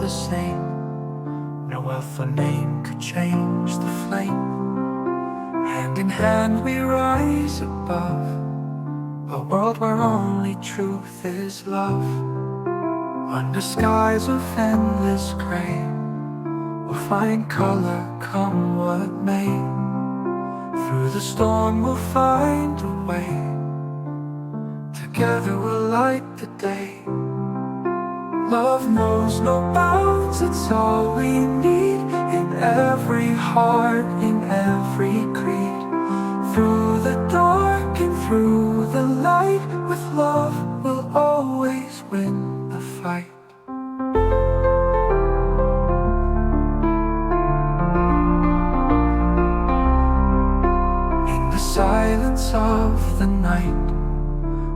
the same. No wealth or name could change the flame. Hand in hand we rise above a world where only truth is love. Under skies of endless gray, we'll find color come what may. Through the storm we'll find a way. Together we'll light the day. Love knows no bounds, it's all we need. In every heart, in every creed. Through the dark and through the light, with love we'll always win the fight. In the silence of the night,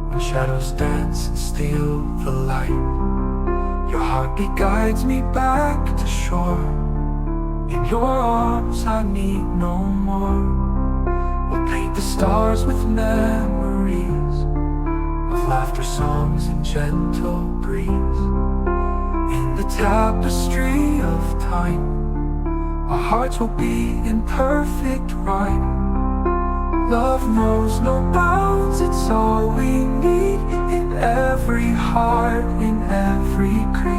when shadows dance and steal the light, your heartbeat guides me back to shore. In your arms I need no more. We'll paint the stars with memories of laughter, songs, and gentle breeze. In the tapestry of time, our hearts will be in perfect rhyme. Love knows no bounds, it's all we need. In every heart, in every creed.